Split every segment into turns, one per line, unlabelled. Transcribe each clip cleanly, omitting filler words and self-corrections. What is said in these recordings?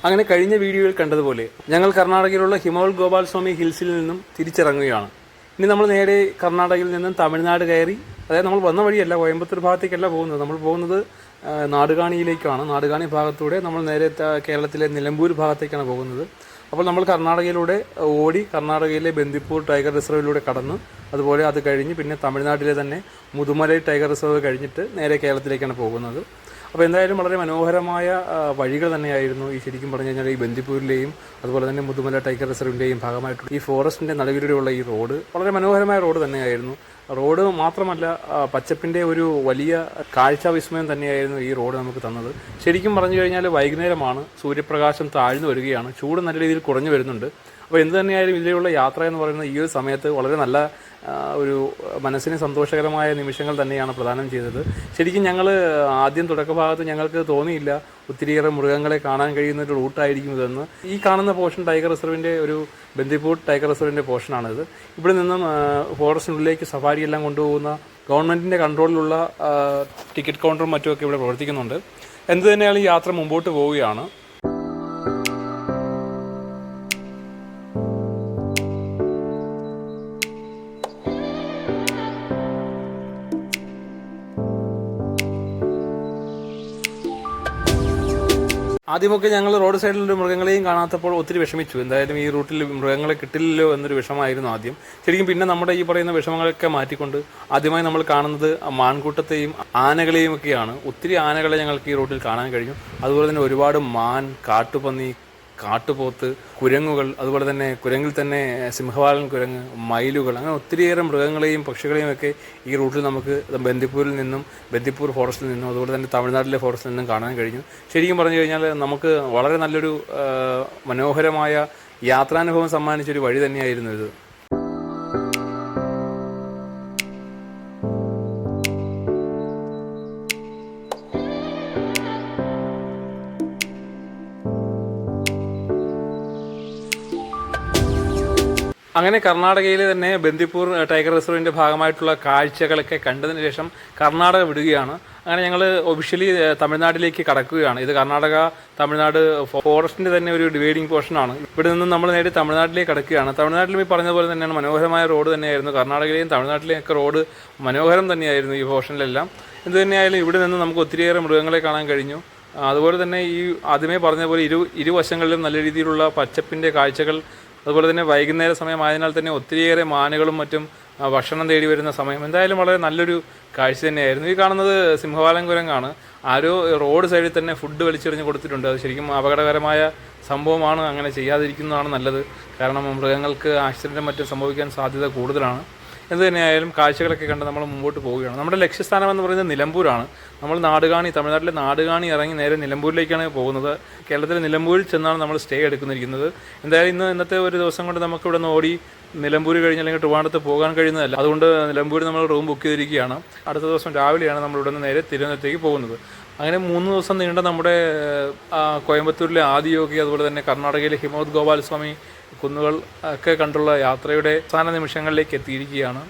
അങ്ങനെ കഴിഞ്ഞ വീഡിയോയിൽ കണ്ടതുപോലെ ഞങ്ങൾ കർണാടകയിലുള്ള ഹിമവൽ ഗോപാലസ്വാമി ഹിൽസിൽ നിന്നും തിരിച്ചിറങ്ങുകയാണ്. ഇനി നമ്മൾ നേരെ കർണാടകയിൽ നിന്നും തമിഴ്നാട് കയറി, അതായത് നമ്മൾ വന്ന വഴിയല്ല, കോയമ്പത്തൂർ ഭാഗത്തേക്കല്ല പോകുന്നത്. നമ്മൾ പോകുന്നത് നാടുകാണിയിലേക്കാണ്. നാടുകാണി ഭാഗത്തൂടെ നമ്മൾ നേരെ കേരളത്തിലെ നിലമ്പൂർ ഭാഗത്തേക്കാണ് പോകുന്നത്. അപ്പോൾ നമ്മൾ കർണാടകയിലൂടെ ഓടി കർണാടകയിലെ ബന്ദിപ്പൂർ ടൈഗർ റിസർവിലൂടെ കടന്ന്, അതുപോലെ അത് കഴിഞ്ഞ് പിന്നെ തമിഴ്നാട്ടിലെ തന്നെ മുതുമലൈ ടൈഗർ റിസർവ് കഴിഞ്ഞിട്ട് നേരെ കേരളത്തിലേക്കാണ് പോകുന്നത്. അപ്പോൾ എന്തായാലും വളരെ മനോഹരമായ വഴികൾ തന്നെയായിരുന്നു ഈ, ശരിക്കും പറഞ്ഞു കഴിഞ്ഞാൽ ഈ ബന്ദിപ്പൂരിലെയും അതുപോലെ തന്നെ മുതുമല ടൈഗർ റിസർവിൻ്റെയും ഭാഗമായിട്ടുള്ള ഈ ഫോറസ്റ്റിൻ്റെ നടുവിലൂടെയുള്ള ഈ റോഡ് വളരെ മനോഹരമായ റോഡ് തന്നെയായിരുന്നു. റോഡ് മാത്രമല്ല, പച്ചപ്പിൻ്റെ ഒരു വലിയ കാഴ്ച വിസ്മയം തന്നെയായിരുന്നു ഈ റോഡ് നമുക്ക് തന്നത്. ശരിക്കും പറഞ്ഞു കഴിഞ്ഞാൽ വൈകുന്നേരമാണ്, സൂര്യപ്രകാശം താഴ്ന്നു വരികയാണ്, ചൂട് നല്ല രീതിയിൽ കുറഞ്ഞു വരുന്നുണ്ട്. അപ്പോൾ എന്ത് തന്നെയായാലും ഇതിലുള്ള യാത്ര എന്ന് പറയുന്നത് ഈ ഒരു സമയത്ത് വളരെ നല്ല ഒരു മനസ്സിന് സന്തോഷകരമായ നിമിഷങ്ങൾ തന്നെയാണ് പ്രദാനം ചെയ്തത്. ശരിക്കും ഞങ്ങൾ ആദ്യം തുടക്കഭാഗത്ത് ഞങ്ങൾക്ക് തോന്നിയില്ല ഒത്തിരിയേറെ മൃഗങ്ങളെ കാണാൻ കഴിയുന്ന ഒരു റൂട്ടായിരിക്കും ഇതെന്ന്. ഈ കാണുന്ന പോർഷൻ ടൈഗർ റിസർവിൻ്റെ ഒരു ബന്ദിപ്പൂർ ടൈഗർ റിസർവിൻ്റെ പോർഷനാണിത്. ഇവിടെ നിന്നും ഫോറസ്റ്റിനുള്ളിലേക്ക് സഫാരിയെല്ലാം കൊണ്ടുപോകുന്ന ഗവൺമെൻറ്റിൻ്റെ കൺട്രോളിലുള്ള ടിക്കറ്റ് കൗണ്ടറും മറ്റുമൊക്കെ ഇവിടെ പ്രവർത്തിക്കുന്നുണ്ട്. എന്ത് തന്നെയാണ് ഈ യാത്ര മുമ്പോട്ട് പോവുകയാണ്. ആദ്യമൊക്കെ ഞങ്ങൾ റോഡ് സൈഡിലൊരു മൃഗങ്ങളെയും കാണാത്തപ്പോൾ ഒത്തിരി വിഷമിച്ചു. എന്തായാലും ഈ റൂട്ടിൽ മൃഗങ്ങളെ കിട്ടില്ലല്ലോ എന്നൊരു വിഷമായിരുന്നു ആദ്യം. ശരിക്കും പിന്നെ നമ്മുടെ ഈ പറയുന്ന വിഷമങ്ങളൊക്കെ മാറ്റിക്കൊണ്ട് ആദ്യമായി നമ്മൾ കാണുന്നത് മാൻകൂട്ടത്തെയും ആനകളെയും ഒക്കെയാണ്. ഒത്തിരി ആനകളെ ഞങ്ങൾക്ക് ഈ റൂട്ടിൽ കാണാൻ കഴിഞ്ഞു. അതുപോലെ തന്നെ ഒരുപാട് മാൻ, കാട്ടുപന്നി, കാട്ടുപോത്ത്, കുരങ്ങുകൾ, അതുപോലെ തന്നെ കുരങ്ങിൽ തന്നെ സിംഹവാലൻ കുരങ്ങ്, മയിലുകൾ, അങ്ങനെ ഒത്തിരിയേറെ മൃഗങ്ങളെയും പക്ഷികളെയും ഒക്കെ ഈ റൂട്ടിൽ നമുക്ക് ബന്ദിപ്പൂരിൽ നിന്നും, ബന്ദിപ്പൂർ ഫോറസ്റ്റിൽ നിന്നും, അതുപോലെ തന്നെ തമിഴ്നാട്ടിലെ ഫോറസ്റ്റിൽ നിന്നും കാണാൻ കഴിഞ്ഞു. ശരിക്കും പറഞ്ഞു കഴിഞ്ഞാൽ നമുക്ക് വളരെ നല്ലൊരു മനോഹരമായ യാത്രാനുഭവം സമ്മാനിച്ചൊരു വഴി തന്നെയായിരുന്നു ഇത്. അങ്ങനെ കർണാടകയിലെ തന്നെ ബന്ദിപ്പൂർ ടൈഗർ റിസർവിൻ്റെ ഭാഗമായിട്ടുള്ള കാഴ്ചകളൊക്കെ കണ്ടതിന് ശേഷം കർണാടക വിടുകയാണ്. അങ്ങനെ ഞങ്ങൾ ഒഫീഷ്യലി തമിഴ്നാട്ടിലേക്ക് കടക്കുകയാണ്. ഇത് കർണാടക തമിഴ്നാട് ഫോറസ്റ്റിൻ്റെ തന്നെ ഒരു ഡിവൈഡിങ് പോർഷനാണ്. ഇവിടെ നിന്നും നമ്മൾ നേരെ തമിഴ്നാട്ടിലേക്ക് കടക്കുകയാണ്. തമിഴ്നാട്ടിലും ഈ പറഞ്ഞതുപോലെ തന്നെയാണ്, മനോഹരമായ റോഡ് തന്നെയായിരുന്നു. കർണാടകയിലെയും തമിഴ്നാട്ടിലെയും ഒക്കെ റോഡ് മനോഹരം തന്നെയായിരുന്നു ഈ പോർഷനിലെല്ലാം. എന്ത് തന്നെയായാലും ഇവിടെ നിന്ന് നമുക്ക് ഒത്തിരിയേറെ മൃഗങ്ങളെ കാണാൻ കഴിഞ്ഞു. അതുപോലെ തന്നെ ഈ ആദ്യമേ പറഞ്ഞതുപോലെ ഇരുവശങ്ങളിലും നല്ല രീതിയിലുള്ള പച്ചപ്പിൻ്റെ കാഴ്ചകൾ, അതുപോലെ തന്നെ വൈകുന്നേര സമയമായതിനാൽ തന്നെ ഒത്തിരിയേറെ മാനുകളും മറ്റും ഭക്ഷണം തേടി വരുന്ന സമയം. എന്തായാലും വളരെ നല്ലൊരു കാഴ്ച തന്നെയായിരുന്നു. ഈ കാണുന്നത് സിംഹവാലൻ കുരങ്ങാണ്. ആരോ റോഡ് സൈഡിൽ തന്നെ ഫുഡ് വലിച്ചെറിഞ്ഞ് കൊടുത്തിട്ടുണ്ട്. അത് ശരിക്കും അപകടകരമായ സംഭവമാണ്. അങ്ങനെ ചെയ്യാതിരിക്കുന്നതാണ് നല്ലത്. കാരണം മൃഗങ്ങൾക്ക് ആക്സിഡൻറ്റും മറ്റും സംഭവിക്കാൻ സാധ്യത കൂടുതലാണ്. എന്ത് തന്നെയായാലും കാഴ്ചകളൊക്കെ കണ്ട് നമ്മൾ മുമ്പോട്ട് പോവുകയാണ്. നമ്മുടെ ലക്ഷ്യസ്ഥാനം എന്ന് പറയുന്നത് നിലമ്പൂരാണ്. നമ്മൾ നാടുകാണി, തമിഴ്നാട്ടിലെ നാടുകാണി ഇറങ്ങി നേരെ നിലമ്പൂരിലേക്കാണ് പോകുന്നത്. കേരളത്തിലെ നിലമ്പൂരിൽ ചെന്നാണ് നമ്മൾ സ്റ്റേ എടുക്കുന്നിരിക്കുന്നത്. എന്തായാലും ഇന്നത്തെ ഒരു ദിവസം കൊണ്ട് നമുക്ക് ഇവിടെ നിന്ന് ഓടി നിലമ്പൂർ കഴിഞ്ഞ് അല്ലെങ്കിൽ ട്രിവാൻഡ്രത്ത് പോകാൻ കഴിയുന്നതല്ല. അതുകൊണ്ട് നിലമ്പൂരിൽ നമ്മൾ റൂം ബുക്ക് ചെയ്തിരിക്കുകയാണ്. അടുത്ത ദിവസം രാവിലെയാണ് നമ്മൾ ഇവിടെ നിന്ന് നേരെ തിരുവനന്തപുരത്തേക്ക് പോകുന്നത്. അങ്ങനെ 3 ദിവസം നീണ്ട നമ്മുടെ കോയമ്പത്തൂരിലെ ആദിയോഗി, അതുപോലെ തന്നെ കർണാടകയിലെ ഹിമവത് ഗോപാലസ്വാമി കുന്നുകൾ ഒക്കെ കണ്ടുള്ള യാത്രയുടെ അവസാന നിമിഷങ്ങളിലേക്ക് എത്തിയിരിക്കുകയാണ്.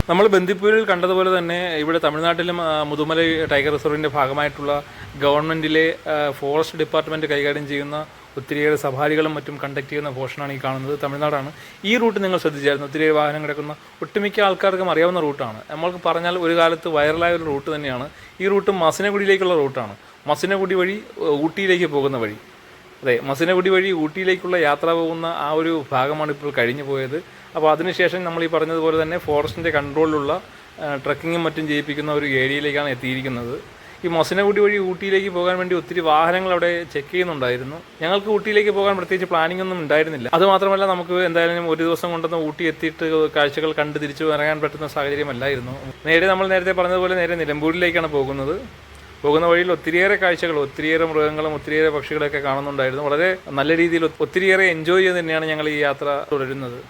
നമ്മൾ ബന്ദിപ്പൂരിൽ കണ്ടതുപോലെ തന്നെ ഇവിടെ തമിഴ്നാട്ടിലും മുതുമലൈ ടൈഗർ റിസർവിൻ്റെ ഭാഗമായിട്ടുള്ള ഗവൺമെൻറ്റിലെ ഫോറസ്റ്റ് ഡിപ്പാർട്ട്മെൻറ്റ് കൈകാര്യം ചെയ്യുന്ന ഒത്തിരിയേറെ സഫാരികളും മറ്റും കണ്ടക്ട് ചെയ്യുന്ന പോർഷനാണ് ഈ കാണുന്നത്. തമിഴ്നാടാണ്. ഈ റൂട്ട് നിങ്ങൾ ശ്രദ്ധിച്ചായിരുന്നു. ഒത്തിരിയേറെ വാഹനം കിടക്കുന്ന ഒട്ടുമിക്ക ആൾക്കാർക്കും അറിയാവുന്ന റൂട്ടാണ്. നമ്മൾക്ക് പറഞ്ഞാൽ ഒരു കാലത്ത് വൈറലായ ഒരു റൂട്ട് തന്നെയാണ്. ഈ റൂട്ട് മസിനഗുഡിയിലേക്കുള്ള റൂട്ടാണ്. മസിനഗുഡി വഴി ഊട്ടിയിലേക്ക് പോകുന്ന വഴി. അതെ, മസിനഗുഡി വഴി ഊട്ടിയിലേക്കുള്ള യാത്ര പോകുന്ന ആ ഒരു ഭാഗമാണ് ഇപ്പോൾ കഴിഞ്ഞു പോയത്. അപ്പോൾ അതിനുശേഷം നമ്മൾ ഈ പറഞ്ഞതുപോലെ തന്നെ ഫോറസ്റ്റിൻ്റെ കൺട്രോളിലുള്ള ട്രക്കിങ്ങും മറ്റും ചെയ്യിപ്പിക്കുന്ന ഒരു ഏരിയയിലേക്കാണ് എത്തിയിരിക്കുന്നത്. ഈ മസിനഗുഡി വഴി ഊട്ടിയിലേക്ക് പോകാൻ വേണ്ടി ഒത്തിരി വാഹനങ്ങൾ അവിടെ ചെക്ക് ചെയ്യുന്നുണ്ടായിരുന്നു. ഞങ്ങൾക്ക് ഊട്ടിയിലേക്ക് പോകാൻ പ്രത്യേകിച്ച് പ്ലാനിംഗ് ഒന്നും ഉണ്ടായിരുന്നില്ല. അതുമാത്രമല്ല, നമുക്ക് എന്തായാലും ഒരു ദിവസം കൊണ്ടൊന്ന് ഊട്ടി എത്തിയിട്ട് കാഴ്ചകൾ കണ്ട് തിരിച്ചു ഇറങ്ങാൻ പറ്റുന്ന സാഹചര്യമല്ലായിരുന്നു. നമ്മൾ നേരത്തെ പറഞ്ഞതുപോലെ നേരെ നിലമ്പൂരിലേക്കാണ് പോകുന്നത്. പോകുന്ന വഴിയിൽ ഒത്തിരിയേറെ കാഴ്ചകൾ, ഒത്തിരിയേറെ മൃഗങ്ങളും ഒത്തിരിയേറെ പക്ഷികളൊക്കെ കാണുന്നുണ്ടായിരുന്നു. വളരെ നല്ല രീതിയിൽ ഒത്തിരിയേറെ എൻജോയ് ചെയ്ത് തന്നെയാണ് ഞങ്ങൾ ഈ യാത്ര തുടരുന്നത്.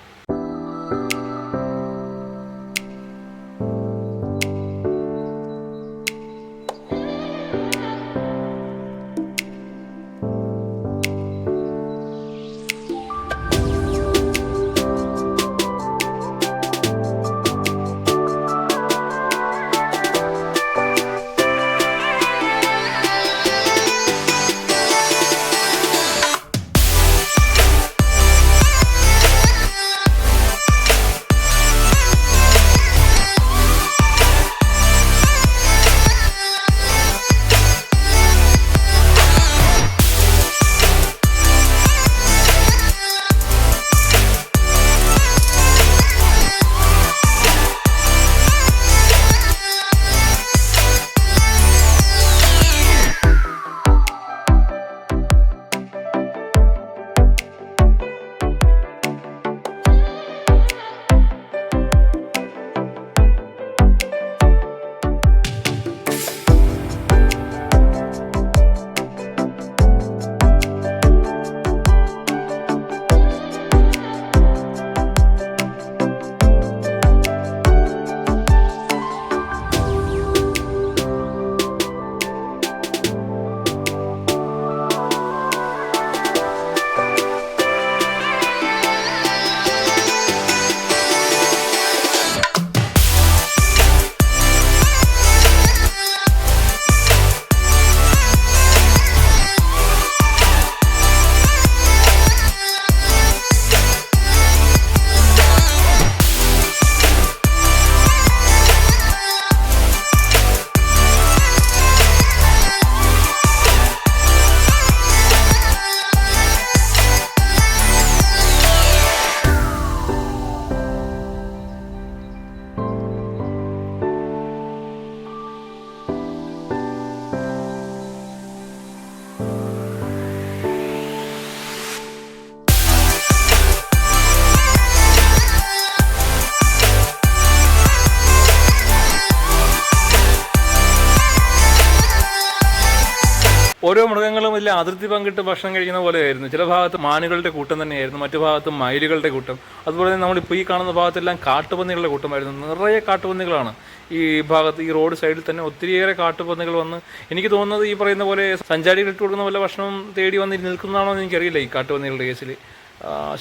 ഓരോ മൃഗങ്ങളും ഇതിൽ അതിർത്തി പങ്കിട്ട് ഭക്ഷണം കഴിക്കുന്ന പോലെയായിരുന്നു. ചില ഭാഗത്ത് മാനുകളുടെ കൂട്ടം തന്നെയായിരുന്നു, മറ്റു ഭാഗത്ത് മയിലുകളുടെ കൂട്ടം. അതുപോലെ തന്നെ നമ്മളിപ്പോൾ ഈ കാണുന്ന ഭാഗത്തെല്ലാം കാട്ടുപന്നികളുടെ കൂട്ടമായിരുന്നു. നിറയെ കാട്ടുപന്നികളാണ് ഈ ഭാഗത്ത്. ഈ റോഡ് സൈഡിൽ തന്നെ ഒത്തിരിയേറെ കാട്ടുപന്നികൾ വന്ന്, എനിക്ക് തോന്നുന്നത് ഈ പറയുന്ന പോലെ സഞ്ചാരികൾ ഇട്ട് കൊടുക്കുന്ന വല്ല ഭക്ഷണം തേടി വന്ന് നിൽക്കുന്നതാണോ എന്ന് എനിക്കറിയില്ല ഈ കാട്ടുപന്നികളുടെ കേസിൽ.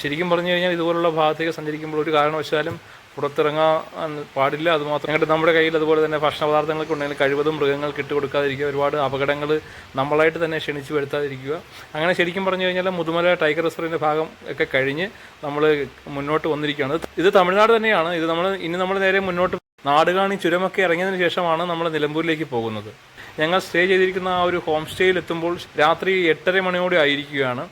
ശരിക്കും പറഞ്ഞു കഴിഞ്ഞാൽ ഇതുപോലുള്ള ഭാഗത്തേക്ക് സഞ്ചരിക്കുമ്പോൾ ഒരു കാരണവശാലും പുറത്തിറങ്ങാൻ പാടില്ല. അതുമാത്രം ഞങ്ങളുടെ നമ്മുടെ കയ്യിൽ അതുപോലെ തന്നെ ഭക്ഷണ പദാർത്ഥങ്ങളൊക്കെ ഉണ്ടെങ്കിൽ കഴിവതും മൃഗങ്ങൾക്ക് ഇട്ട് കൊടുക്കാതിരിക്കുക. ഒരുപാട് അപകടങ്ങൾ നമ്മളായിട്ട് തന്നെ ക്ഷണിച്ചു വരുത്താതിരിക്കുക. അങ്ങനെ ശരിക്കും പറഞ്ഞു കഴിഞ്ഞാൽ മുതുമല ടൈഗർ റിസർവിൻ്റെ ഭാഗം ഒക്കെ കഴിഞ്ഞ് നമ്മൾ മുന്നോട്ട് വന്നിരിക്കുകയാണ്. ഇത് തമിഴ്നാട് തന്നെയാണ്. ഇത് നമ്മൾ നേരെ മുന്നോട്ട് നാടുകാണി ചുരമൊക്കെ ഇറങ്ങിയതിന് ശേഷമാണ് നമ്മൾ നിലമ്പൂരിലേക്ക് പോകുന്നത്. ഞങ്ങൾ സ്റ്റേ ചെയ്തിരിക്കുന്ന ആ ഒരു ഹോം സ്റ്റേയിൽ എത്തുമ്പോൾ രാത്രി 8:30 മണിയോടെ ആയിരിക്കുകയാണ്.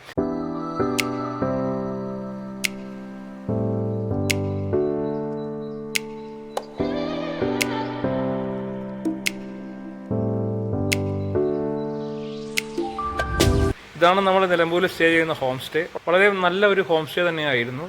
ഇതാണ് നമ്മൾ നിലമ്പൂരിൽ സ്റ്റേ ചെയ്യുന്ന ഹോം സ്റ്റേ. വളരെ നല്ല ഒരു ഹോം സ്റ്റേ തന്നെയായിരുന്നു.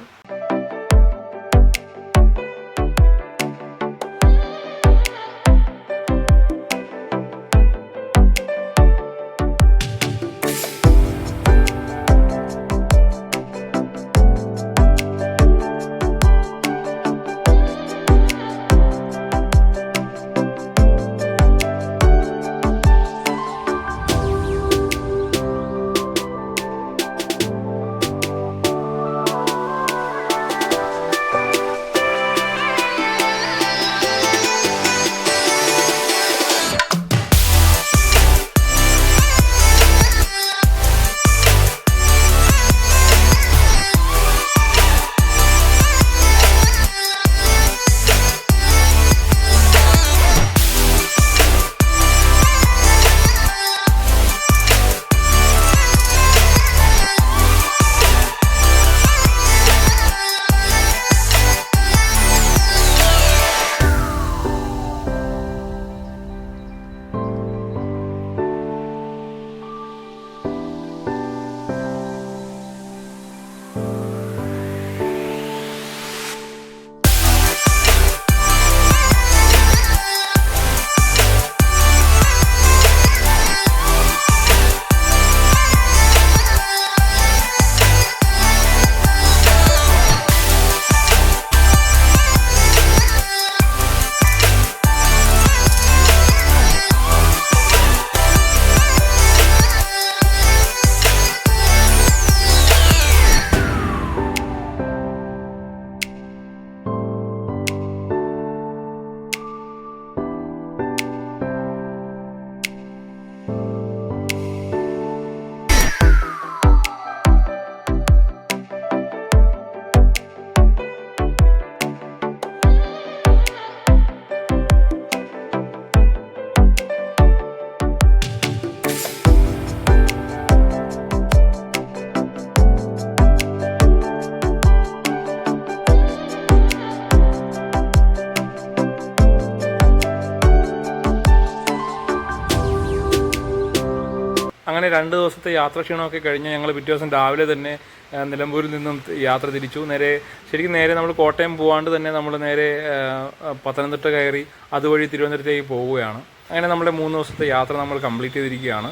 അങ്ങനെ 2 ദിവസത്തെ യാത്രാക്ഷീണമൊക്കെ കഴിഞ്ഞ് ഞങ്ങൾ പിറ്റേ ദിവസം രാവിലെ തന്നെ നിലമ്പൂരിൽ നിന്നും യാത്ര തിരിച്ചു. ശരിക്കും നേരെ നമ്മൾ കോട്ടയം പോകാണ്ട് തന്നെ നമ്മൾ നേരെ പത്തനംതിട്ട കയറി അതുവഴി തിരുവനന്തപുരത്തേക്ക് പോവുകയാണ്. അങ്ങനെ നമ്മുടെ 3 ദിവസത്തെ യാത്ര നമ്മൾ കംപ്ലീറ്റ് ചെയ്തിരിക്കുകയാണ്.